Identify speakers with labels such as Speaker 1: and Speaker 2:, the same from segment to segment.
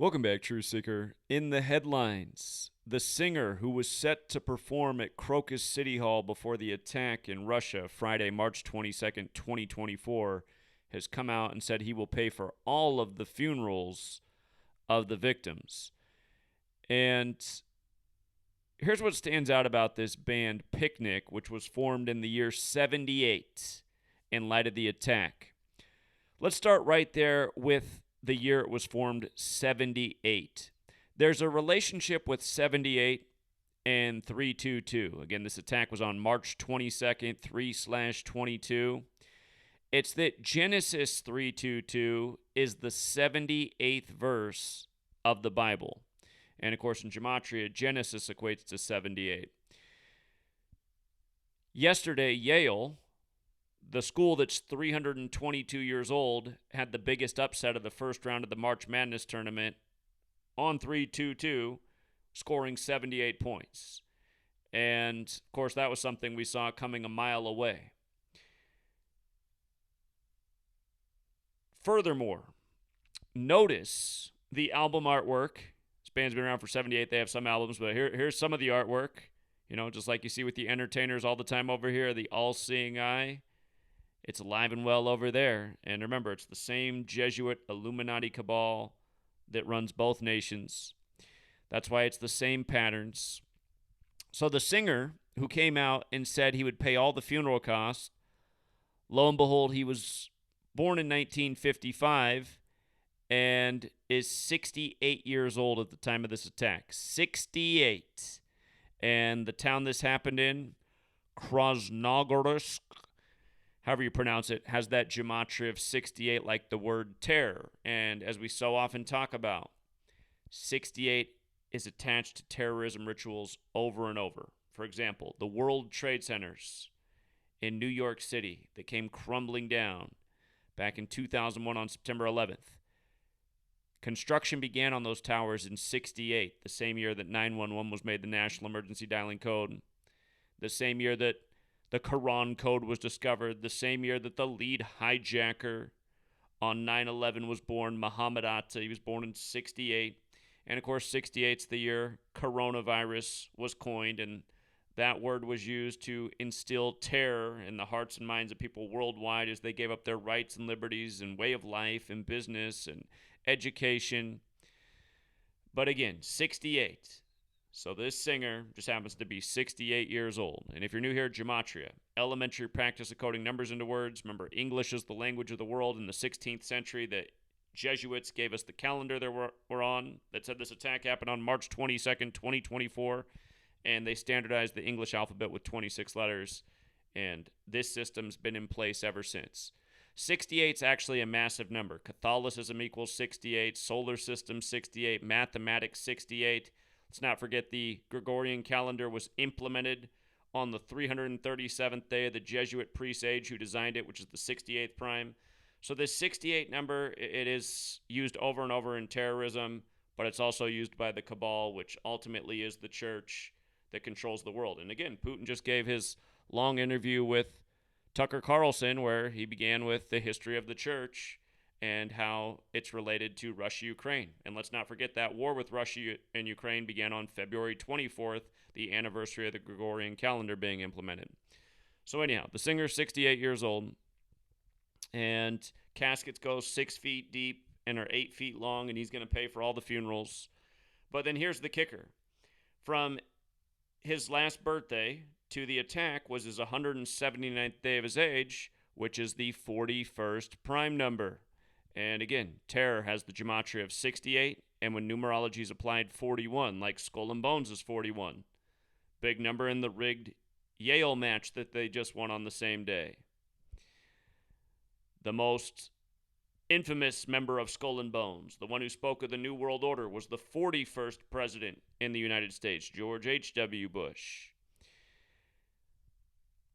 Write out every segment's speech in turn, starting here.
Speaker 1: Welcome back, True Seeker. In the headlines, the singer who was set to perform at Crocus City Hall before the attack in Russia Friday, March 22nd, 2024, has come out and said he will pay for all of the funerals of the victims. And here's what stands out about this band, Piknik, which was formed in the year 78 in light of the attack. Let's start right there with the year it was formed, 78. There's a relationship with 78 and 322. Again, this attack was on March 22nd, 3/22. It's that Genesis 322 is the 78th verse of the Bible. And of course, in Gematria, Genesis equates to 78. Yesterday, Yale, the school that's 322 years old, had the biggest upset of the first round of the March Madness tournament on 3-2-2, scoring 78 points. And, of course, that was something we saw coming a mile away. Furthermore, notice the album artwork. This band's been around for 78. They have some albums, but here's some of the artwork. You know, just like you see with the entertainers all the time over here, the all-seeing eye. It's alive and well over there. And remember, it's the same Jesuit Illuminati cabal that runs both nations. That's why it's the same patterns. So the singer who came out and said he would pay all the funeral costs, lo and behold, he was born in 1955 and is 68 years old at the time of this attack. 68. And the town this happened in, Krasnogorsk, however you pronounce it, has that gematria of 68 like the word terror. And as we so often talk about, 68 is attached to terrorism rituals over and over. For example, the World Trade Centers in New York City that came crumbling down back in 2001 on September 11th. Construction began on those towers in 68, the same year that 911 was made the national emergency dialing code, the same year that the Quran code was discovered, the same year that the lead hijacker on 9/11 was born, Muhammad Atta. He was born in 68. And of course, 68 is the year coronavirus was coined, and that word was used to instill terror in the hearts and minds of people worldwide as they gave up their rights and liberties and way of life and business and education. But again, 68. So this singer just happens to be 68 years old. And if you're new here, Gematria, elementary practice of coding numbers into words. Remember, English is the language of the world. In the 16th century, the Jesuits gave us the calendar that we're on that said this attack happened on March 22nd, 2024. And they standardized the English alphabet with 26 letters. And this system's been in place ever since. 68 is actually a massive number. Catholicism equals 68, solar system 68, mathematics 68. Let's not forget the Gregorian calendar was implemented on the 337th day of the Jesuit presage who designed it, which is the 68th prime. So this 68 number, it is used over and over in terrorism, but it's also used by the cabal, which ultimately is the church that controls the world. And again, Putin just gave his long interview with Tucker Carlson, where he began with the history of the church and how it's related to Russia-Ukraine. And let's not forget that war with Russia and Ukraine began on February 24th, the anniversary of the Gregorian calendar being implemented. So anyhow, the singer's 68 years old, and caskets go 6 feet deep and are 8 feet long, and he's going to pay for all the funerals. But then here's the kicker. From his last birthday to the attack was his 179th day of his age, which is the 41st prime number. And again, terror has the gematria of 68, and when numerology is applied, 41, like Skull and Bones is 41. Big number in the rigged Yale match that they just won on the same day. The most infamous member of Skull and Bones, the one who spoke of the New World Order, was the 41st president in the United States, George H.W. Bush.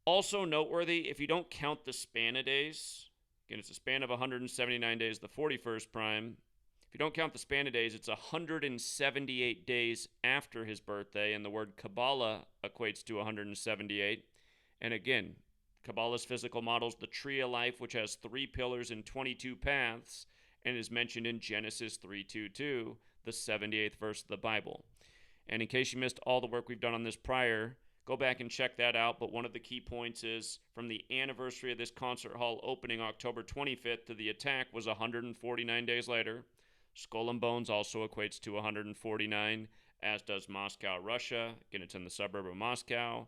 Speaker 1: Also noteworthy, if you don't count the span of days, again, it's a span of 179 days, the 41st prime. If you don't count the span of days, it's 178 days after his birthday, and the word Kabbalah equates to 178. And again, Kabbalah's physical models the tree of life, which has 3 pillars and 22 paths, and is mentioned in Genesis 3:22, the 78th verse of the Bible. And in case you missed all the work we've done on this prior, go back and check that out. But one of the key points is from the anniversary of this concert hall opening October 25th to the attack was 149 days later. Skull and Bones also equates to 149, as does Moscow, Russia. Again, it's in the suburb of Moscow.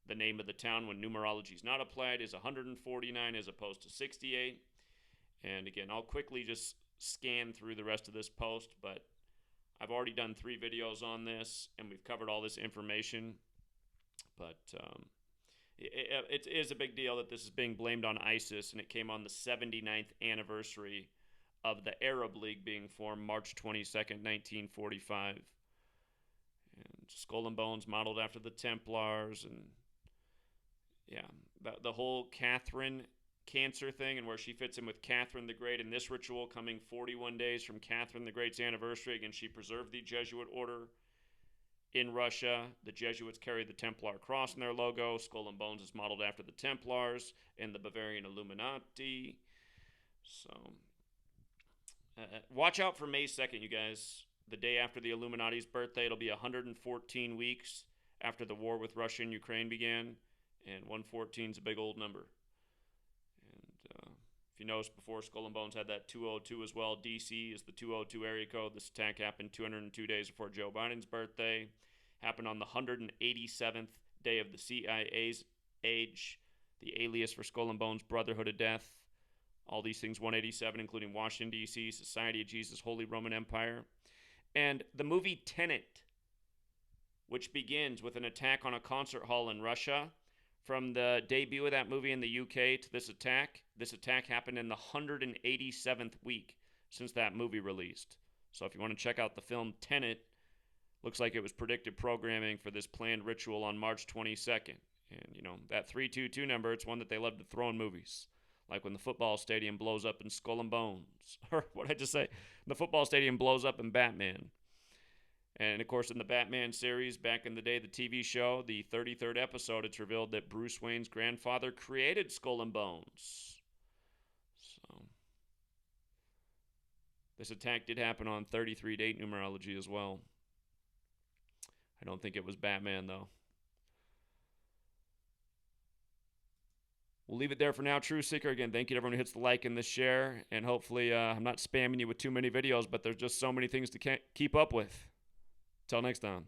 Speaker 1: The name of the town, when numerology is not applied, is 149 as opposed to 68. And again, I'll quickly just scan through the rest of this post, but I've already done 3 videos on this, and we've covered all this information. But it is a big deal that this is being blamed on ISIS, and it came on the 79th anniversary of the Arab League being formed March 22nd, 1945. And Skull and Bones modeled after the Templars, and yeah, the whole Catherine Cancer thing and where she fits in with Catherine the Great in this ritual coming 41 days from Catherine the Great's anniversary. Again, she preserved the Jesuit order in Russia. The Jesuits carry the Templar cross in their logo. Skull and Bones is modeled after the Templars and the Bavarian Illuminati. So watch out for May 2nd, you guys. The day after the Illuminati's birthday. It'll be 114 weeks after the war with Russia and Ukraine began. And 114 is a big old number. If you noticed before, Skull and Bones had that 202 as well. DC is the 202 area code. This attack happened 202 days before Joe Biden's birthday. Happened on the 187th day of the CIA's age. The alias for Skull and Bones, Brotherhood of Death. All these things 187, including Washington, D.C., Society of Jesus, Holy Roman Empire. And the movie Tenet, which begins with an attack on a concert hall in Russia. From the debut of that movie in the UK to this attack happened in the 187th week since that movie released. So if you want to check out the film Tenet, looks like it was predictive programming for this planned ritual on March 22nd. And, you know, that 322 number, it's one that they love to throw in movies. Like when the football stadium blows up in Skull and Bones. Or what did I just say? The football stadium blows up in Batman. And, of course, in the Batman series, back in the day, the TV show, the 33rd episode, it's revealed that Bruce Wayne's grandfather created Skull and Bones. So, this attack did happen on 33 date numerology as well. I don't think it was Batman, though. We'll leave it there for now, Truth Seeker. Again, thank you to everyone who hits the like and the share. And hopefully, I'm not spamming you with too many videos, but there's just so many things to keep up with. Till next time.